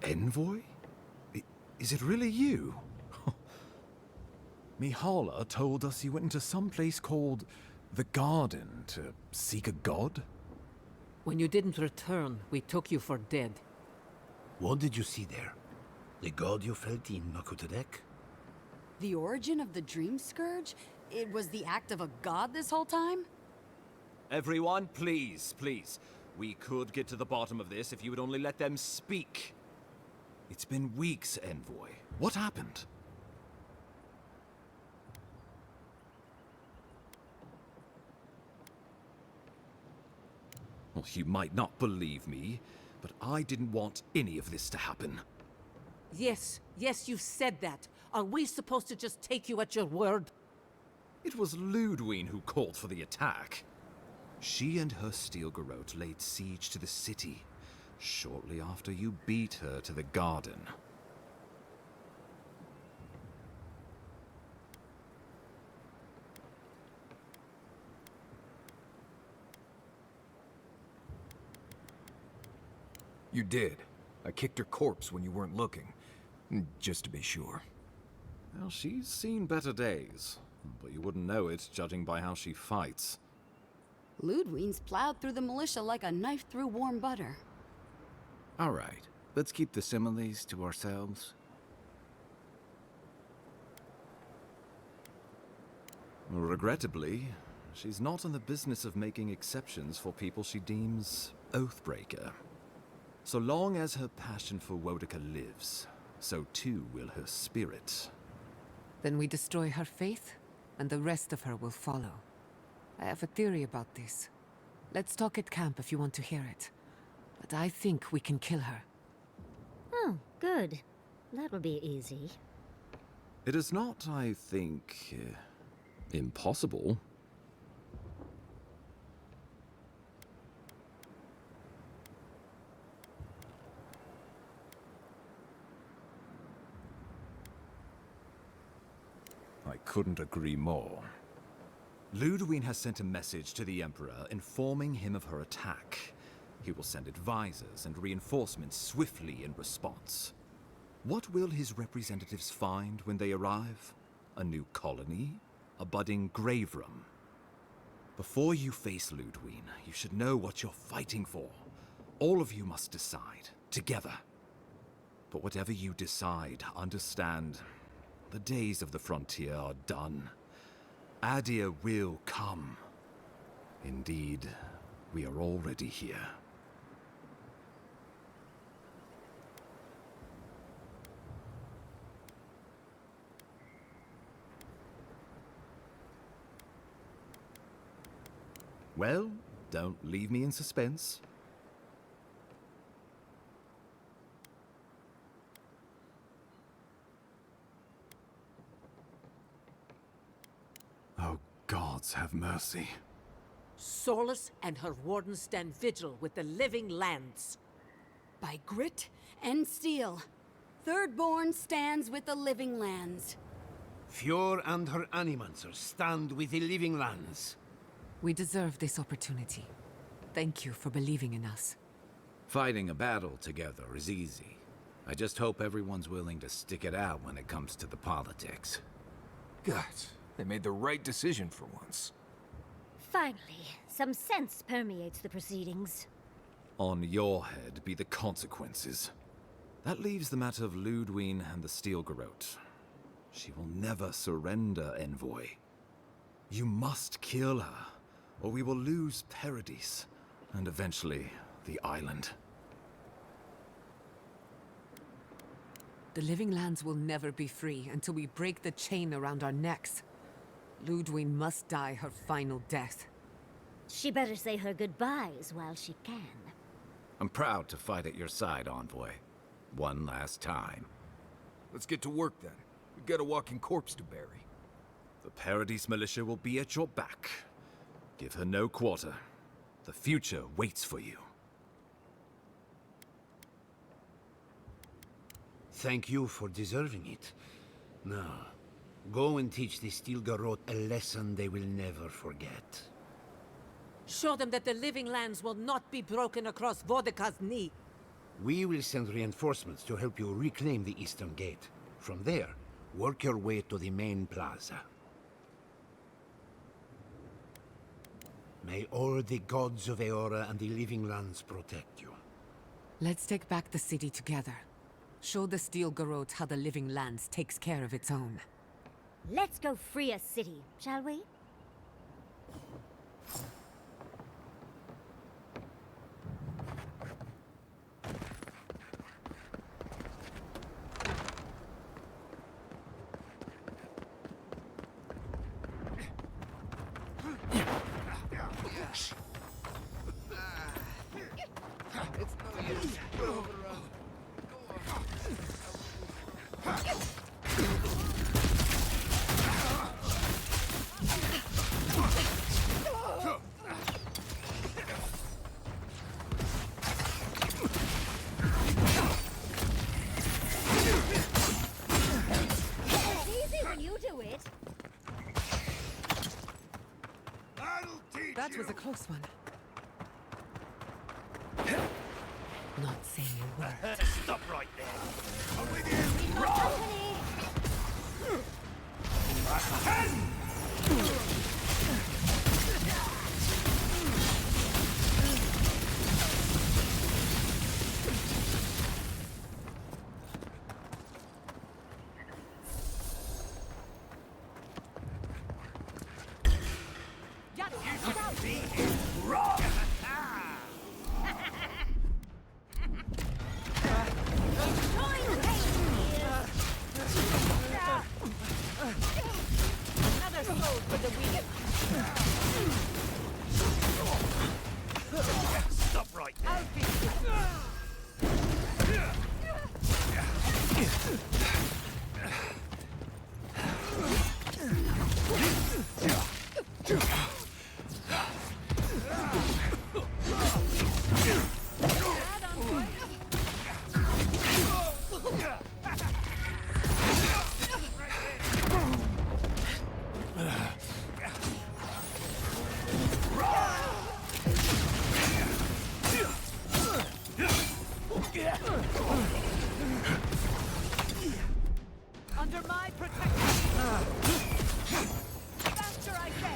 Envoy? Is it really you? Mihala told us you went into some place called the Garden to seek a god? When you didn't return, we took you for dead. What did you see there? The god you felt in Makutadek? The origin of the Dream Scourge? It was the act of a god this whole time? Everyone, please, please. We could get to the bottom of this if you would only let them speak. It's been weeks, Envoy. What happened? Well, you might not believe me, but I didn't want any of this to happen. Yes, you've said that. Are we supposed to just take you at your word? It was Ludwine who called for the attack. She and her steel garrote laid siege to the city shortly after you beat her to the garden. You did. I kicked her corpse when you weren't looking. Just to be sure. Well, she's seen better days, but you wouldn't know it judging by how she fights. Ludwine's plowed through the militia like a knife through warm butter. All right, let's keep the similes to ourselves. Regrettably, she's not in the business of making exceptions for people she deems oathbreaker. So long as her passion for Wodika lives, so too will her spirit. Then we destroy her faith, and the rest of her will follow. I have a theory about this. Let's talk at camp if you want to hear it. But I think we can kill her. Oh, good. That would be easy. It is not, I think, impossible. I couldn't agree more. Ludwine has sent a message to the Emperor informing him of her attack. He will send advisors and reinforcements swiftly in response. What will his representatives find when they arrive? A new colony? A budding grave room? Before you face Ludwine, you should know what you're fighting for. All of you must decide, together. But whatever you decide, understand, the days of the frontier are done. Adir will come. Indeed, we are already here. Well, don't leave me in suspense. Oh, gods have mercy. Solus and her wardens stand vigil with the living lands. By grit and steel, Thirdborn stands with the living lands. Fjord and her animancers stand with the living lands. We deserve this opportunity. Thank you for believing in us. Fighting a battle together is easy. I just hope everyone's willing to stick it out when it comes to the politics. God, they made the right decision for once. Finally, some sense permeates the proceedings. On your head be the consequences. That leaves the matter of Ludwine and the Steel Garrote. She will never surrender, Envoy. You must kill her, or we will lose Paradise, and eventually the island. The living lands will never be free until we break the chain around our necks. Ludwine must die her final death. She better say her goodbyes while she can. I'm proud to fight at your side, Envoy. One last time. Let's get to work then. We've got a walking corpse to bury. The Paradise militia will be at your back. Give her no quarter. The future waits for you. Thank you for deserving it. Now, go and teach the Steel Garrote a lesson they will never forget. Show them that the living lands will not be broken across Vodika's knee. We will send reinforcements to help you reclaim the Eastern Gate. From there, work your way to the main plaza. May all the gods of Eora and the living lands protect you. Let's take back the city together. Show the Steel Garrote how the living lands takes care of its own. Let's go free a city, shall we? That was a close one. Not saying a word. Stop right there! Under my protection. Faster, I say.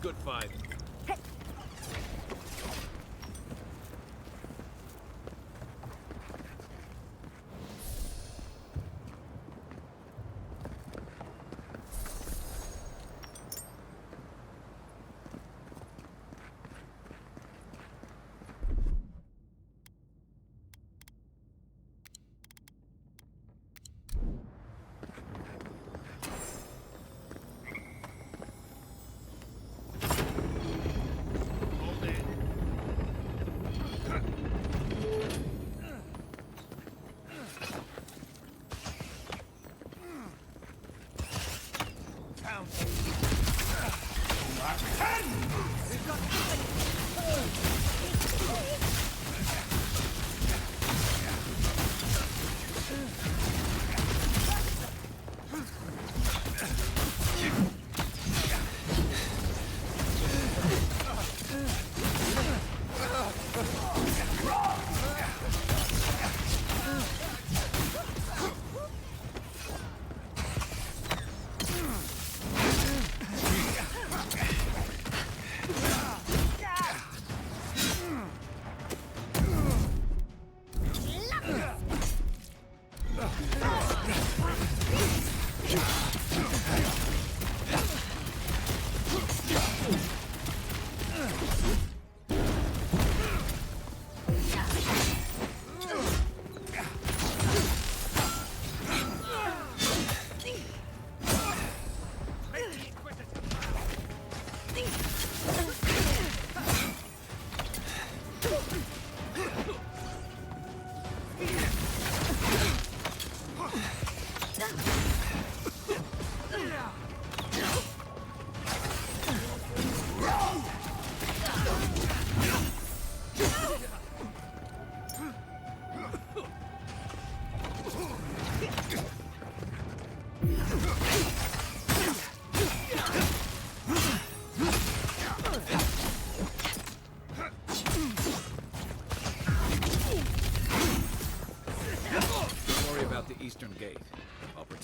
Good fight.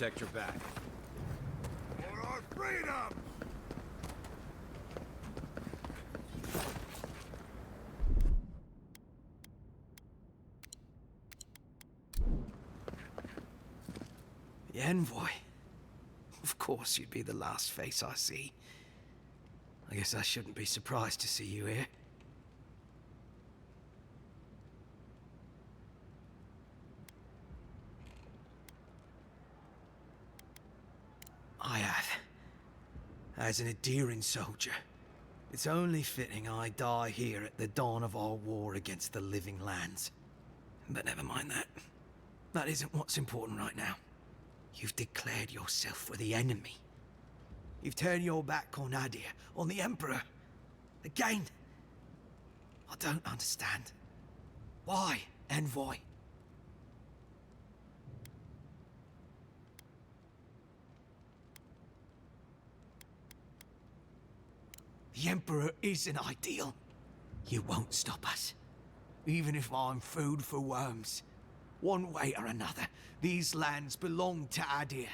protect your back. For our freedom! The envoy. Of course you'd be the last face I see. I guess I shouldn't be surprised to see you here. I have. As an endearing soldier, it's only fitting I die here at the dawn of our war against the living lands. But never mind that. That isn't what's important right now. You've declared yourself for the enemy. You've turned your back on Adir, on the Emperor. Again. I don't understand. Why, envoy? The Emperor isn't ideal. You won't stop us. Even if I'm food for worms. One way or another, these lands belong to Adir.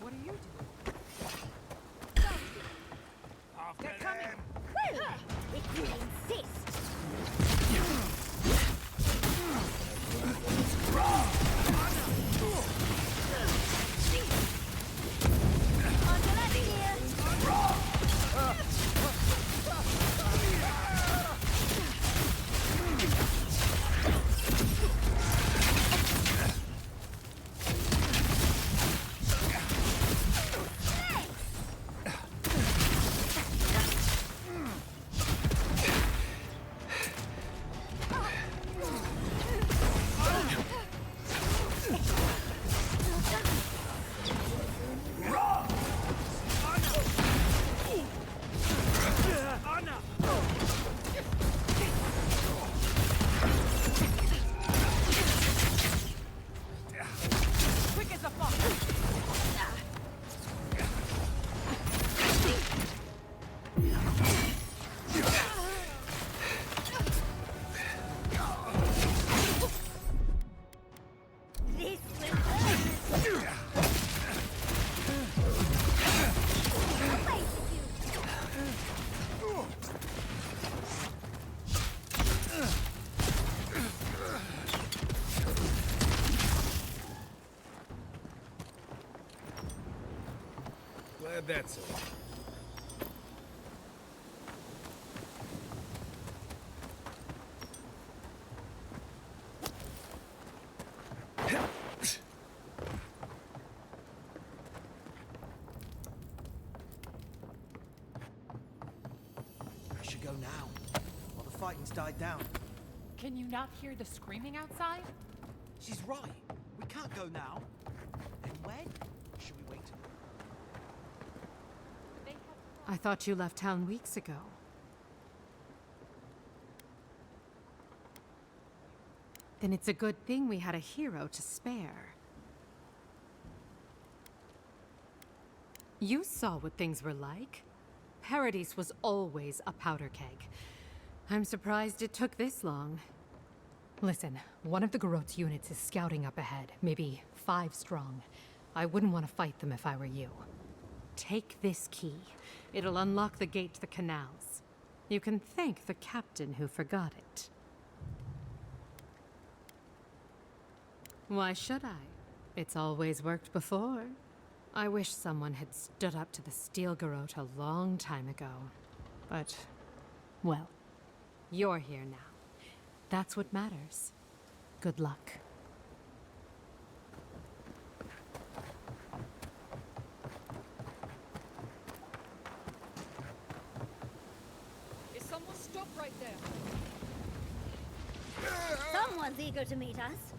What are you doing? They're coming! Well, if you insist. Onto that here! Quick as a fox! This will hurt! Away with you! Glad that's all. I should go now, while the fighting's died down. Can you not hear the screaming outside? She's right. We can't go now. And when? Should we wait? I thought you left town weeks ago. Then it's a good thing we had a hero to spare. You saw what things were like. Paradise was always a powder keg. I'm surprised it took this long. Listen, one of the Garot's units is scouting up ahead, maybe 5 strong. I wouldn't want to fight them if I were you. Take this key. It'll unlock the gate to the canals. You can thank the captain who forgot it. Why should I? It's always worked before. I wish someone had stood up to the Steel Garot a long time ago. But, well, you're here now. That's what matters. Good luck. Is someone stop right there? Someone's eager to meet us.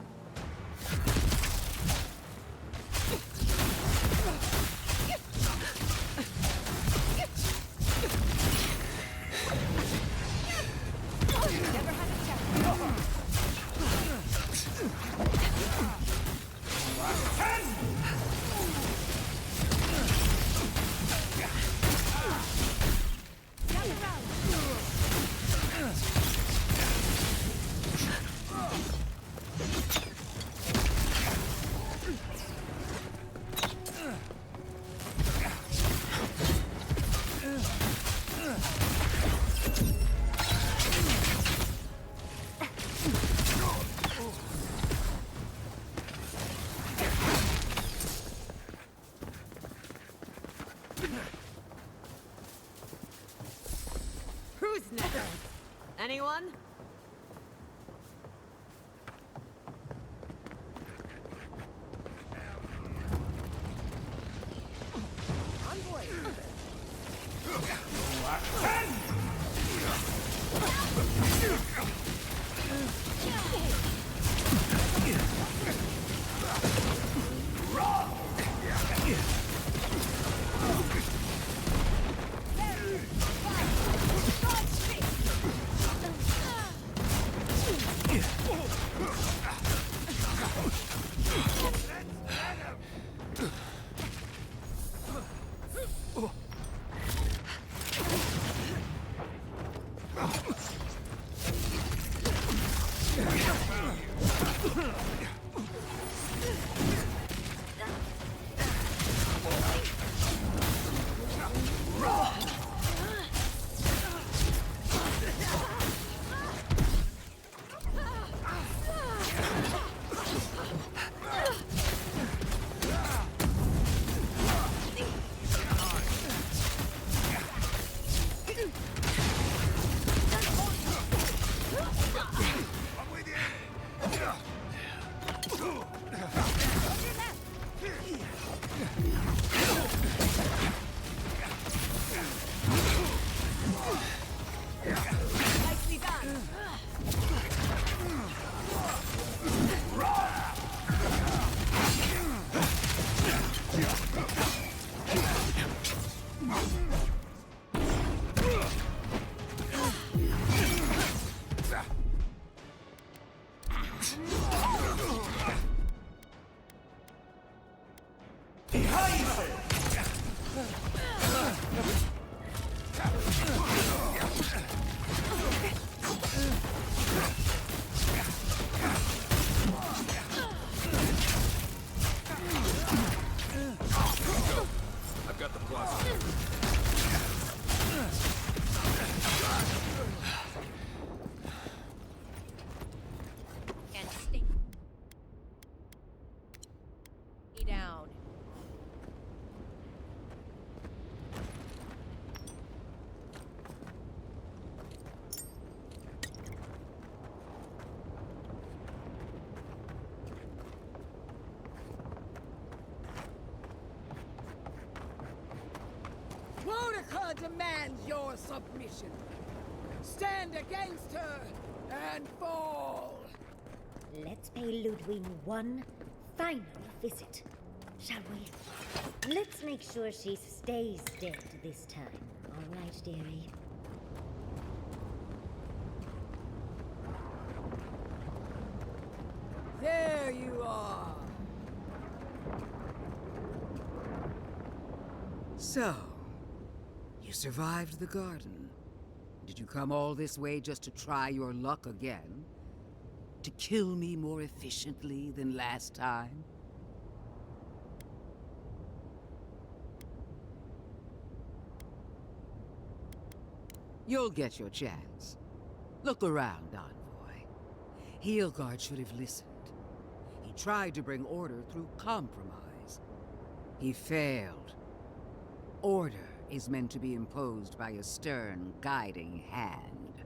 Anyone? Demands your submission. Stand against her and fall. Let's pay Ludwig one final visit, shall we? Let's make sure she stays dead this time, all right, dearie? There you are. So, you survived the garden. Did you come all this way just to try your luck again? To kill me more efficiently than last time? You'll get your chance. Look around, Envoy. Heelguard should have listened. He tried to bring order through compromise. He failed. Order is meant to be imposed by a stern, guiding hand.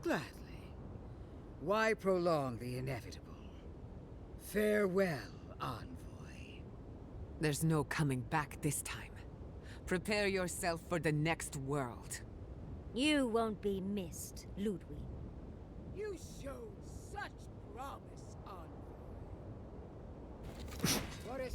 Gladly. Why prolong the inevitable? Farewell, Envoy. There's no coming back this time. Prepare yourself for the next world. You won't be missed, Ludwig. You showed such promise, Envoy. What is...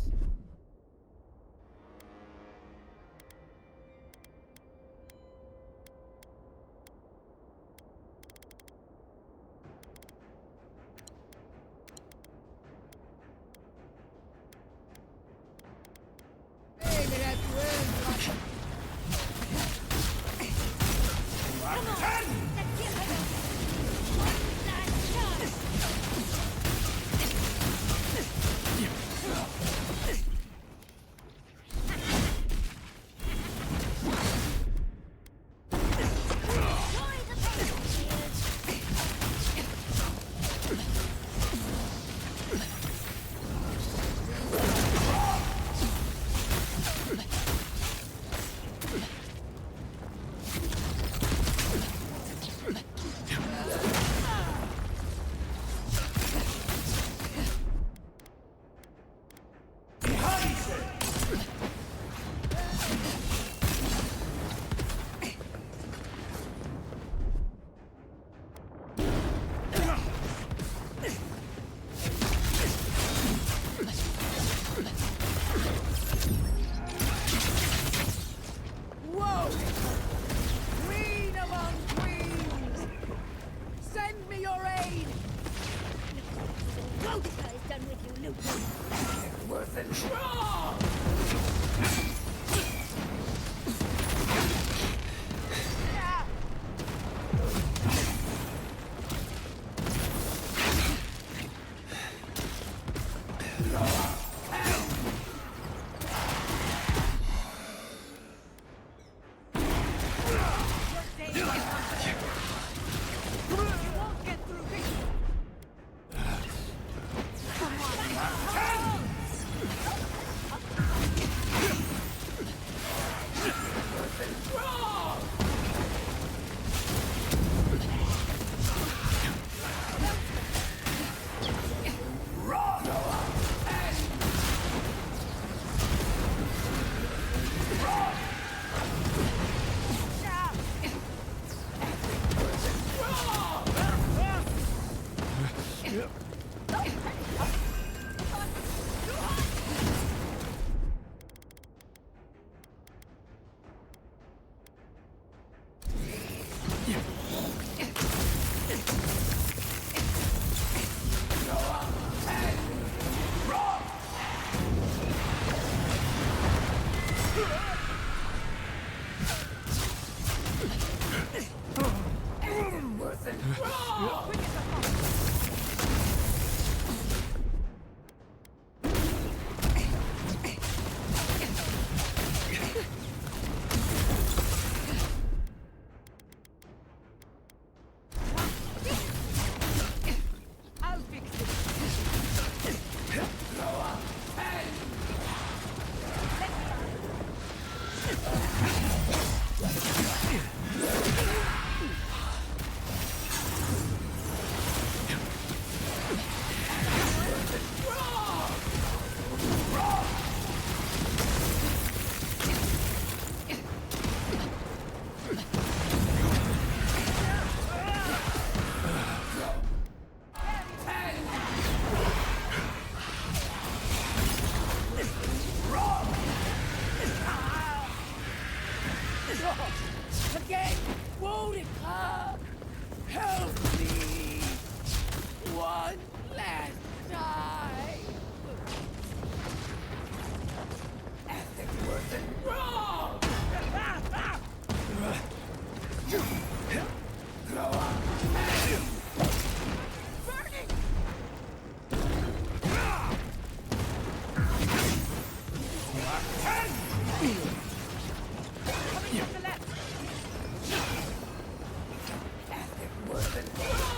again! Wonica! Help me! One last time! Ethic wasn't wrong! Grow up! Burning! Coming from the left! Ethic wasn't wrong!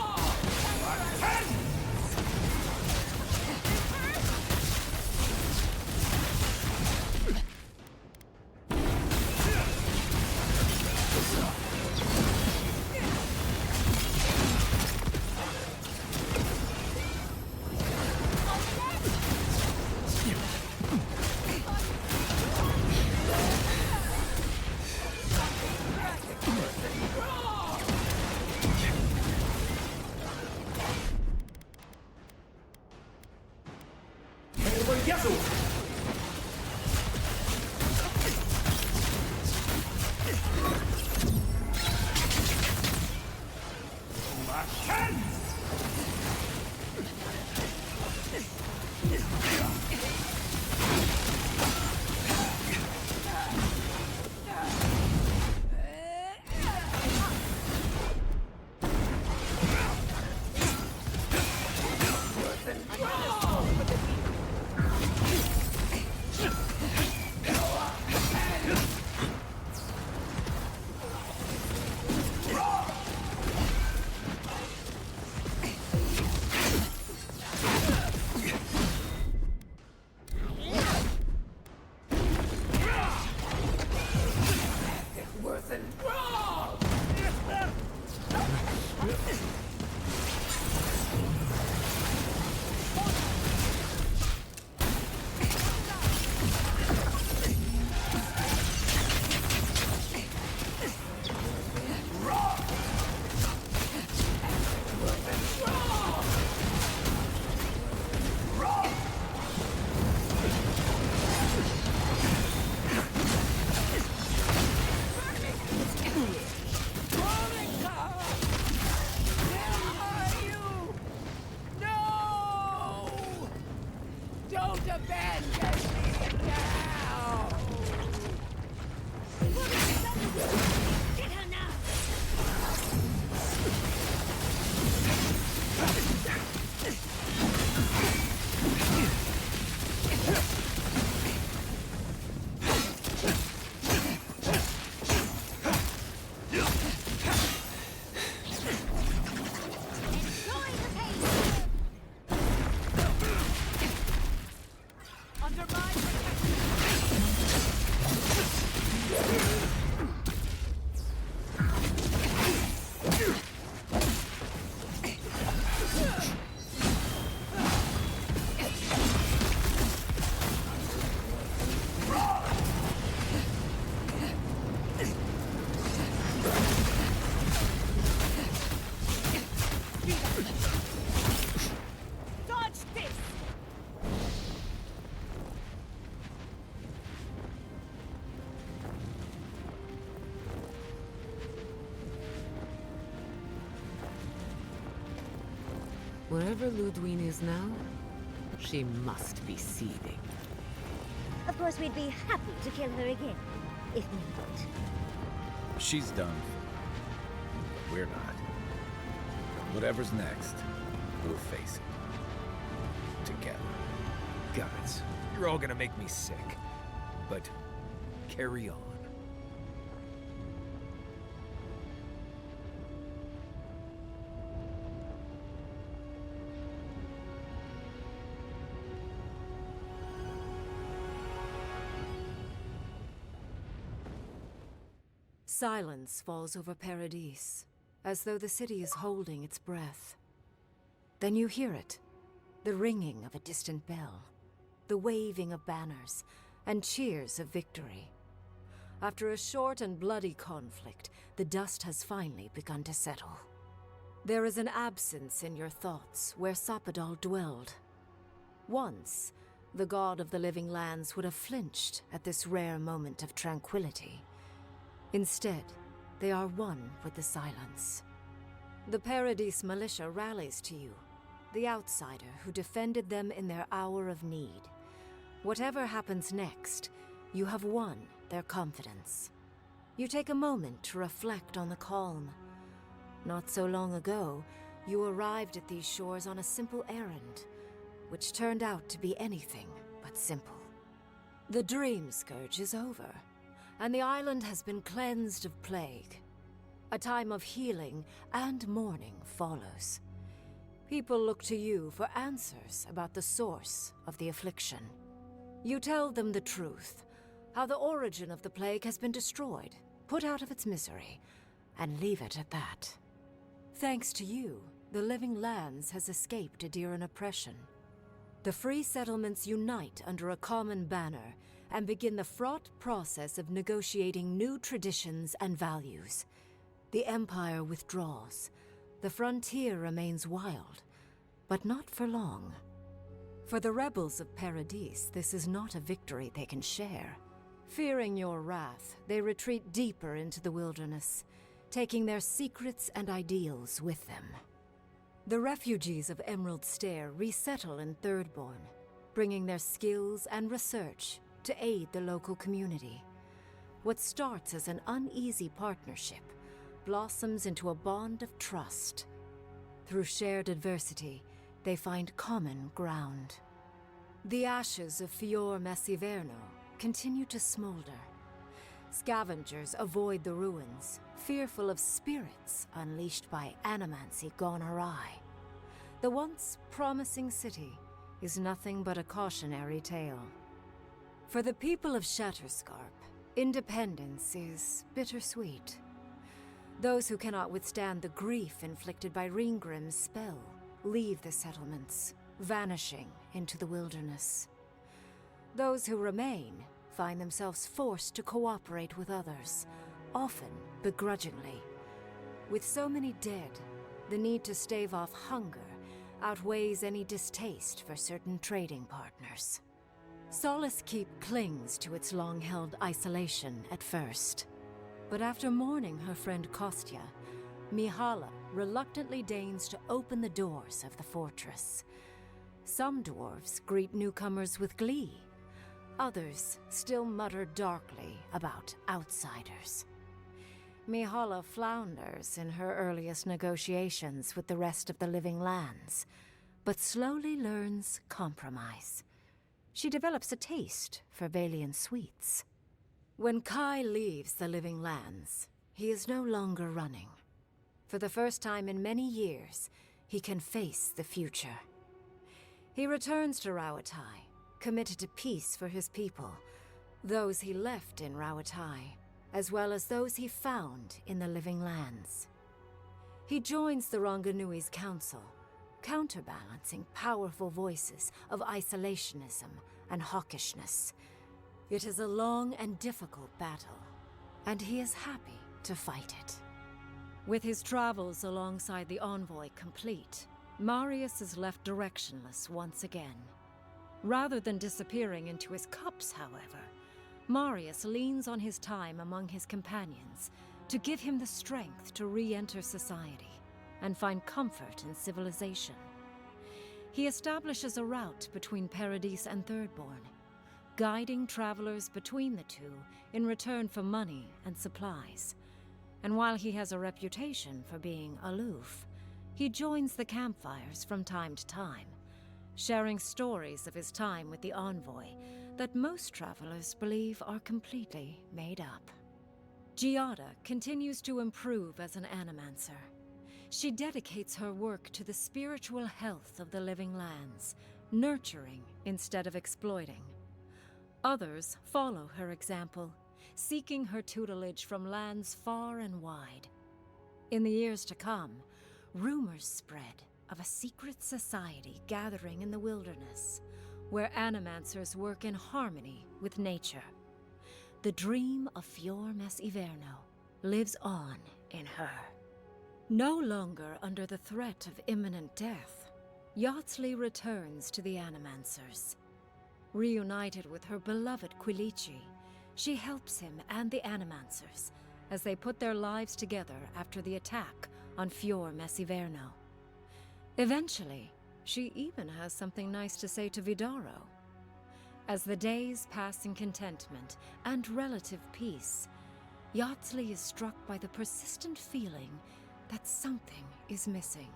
Wherever Ludwig is now, she must be seething. Of course, we'd be happy to kill her again, if needed. She's done. But we're not. Whatever's next, we'll face it. Together. Gods, you're all gonna make me sick. But carry on. Silence falls over Paradise, as though the city is holding its breath. Then you hear it, the ringing of a distant bell, the waving of banners, and cheers of victory. After a short and bloody conflict, the dust has finally begun to settle. There is an absence in your thoughts where Sapadal dwelled. Once, the god of the living lands would have flinched at this rare moment of tranquility. Instead, they are one with the silence. The Paradise militia rallies to you, the outsider who defended them in their hour of need. Whatever happens next, you have won their confidence. You take a moment to reflect on the calm. Not so long ago, you arrived at these shores on a simple errand, which turned out to be anything but simple. The Dream Scourge is over, and the island has been cleansed of plague. A time of healing and mourning follows. People look to you for answers about the source of the affliction. You tell them the truth, how the origin of the plague has been destroyed, put out of its misery, and leave it at that. Thanks to you, the Living Lands has escaped Adiran oppression. The free settlements unite under a common banner and begin the fraught process of negotiating new traditions and values. The Empire withdraws. The frontier remains wild, but not for long. For the rebels of Paradise, this is not a victory they can share. Fearing your wrath, they retreat deeper into the wilderness, taking their secrets and ideals with them. The refugees of Emerald Stair resettle in Thirdborn, bringing their skills and research to aid the local community. What starts as an uneasy partnership blossoms into a bond of trust. Through shared adversity, they find common ground. The ashes of Fior Messiverno continue to smolder. Scavengers avoid the ruins, fearful of spirits unleashed by animancy gone awry. The once promising city is nothing but a cautionary tale. For the people of Shatterscarp, independence is bittersweet. Those who cannot withstand the grief inflicted by Ringgrim's spell leave the settlements, vanishing into the wilderness. Those who remain find themselves forced to cooperate with others, often begrudgingly. With so many dead, the need to stave off hunger outweighs any distaste for certain trading partners. Solace Keep clings to its long-held isolation at first. But after mourning her friend Kostya, Mihala reluctantly deigns to open the doors of the fortress. Some dwarves greet newcomers with glee. Others still mutter darkly about outsiders. Mihala flounders in her earliest negotiations with the rest of the Living Lands, but slowly learns compromise. She develops a taste for Valian sweets. When Kai leaves the Living Lands, he is no longer running. For the first time in many years, he can face the future. He returns to Rawatai, committed to peace for his people, those he left in Rawatai, as well as those he found in the Living Lands. He joins the Ranganui's council, counterbalancing powerful voices of isolationism and hawkishness. It is a long and difficult battle, and he is happy to fight it. With his travels alongside the envoy complete, Marius is left directionless once again. Rather than disappearing into his cups, however, Marius leans on his time among his companions to give him the strength to re-enter society and find comfort in civilization. He establishes a route between Paradise and Thirdborn, guiding travelers between the two in return for money and supplies. And while he has a reputation for being aloof, he joins the campfires from time to time, sharing stories of his time with the envoy that most travelers believe are completely made up. Giada continues to improve as an animancer. She dedicates her work to the spiritual health of the Living Lands, nurturing instead of exploiting. Others follow her example, seeking her tutelage from lands far and wide. In the years to come, rumors spread of a secret society gathering in the wilderness, where animancers work in harmony with nature. The dream of Fior Messiverno lives on in her. No longer under the threat of imminent death, Yatsley returns to the Animancers. Reunited with her beloved Quilici, she helps him and the Animancers as they put their lives together after the attack on Fior Messiverno. Eventually, she even has something nice to say to Vidaro. As the days pass in contentment and relative peace, Yardsley is struck by the persistent feeling that something is missing.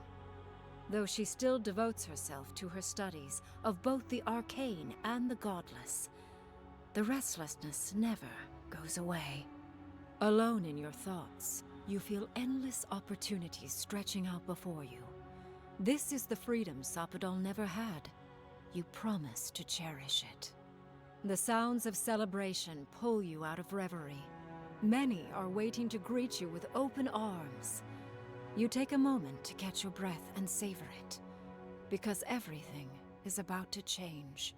Though she still devotes herself to her studies of both the arcane and the godless, the restlessness never goes away. Alone in your thoughts, you feel endless opportunities stretching out before you. This is the freedom Sapadal never had. You promise to cherish it. The sounds of celebration pull you out of reverie. Many are waiting to greet you with open arms. You take a moment to catch your breath and savor it, because everything is about to change.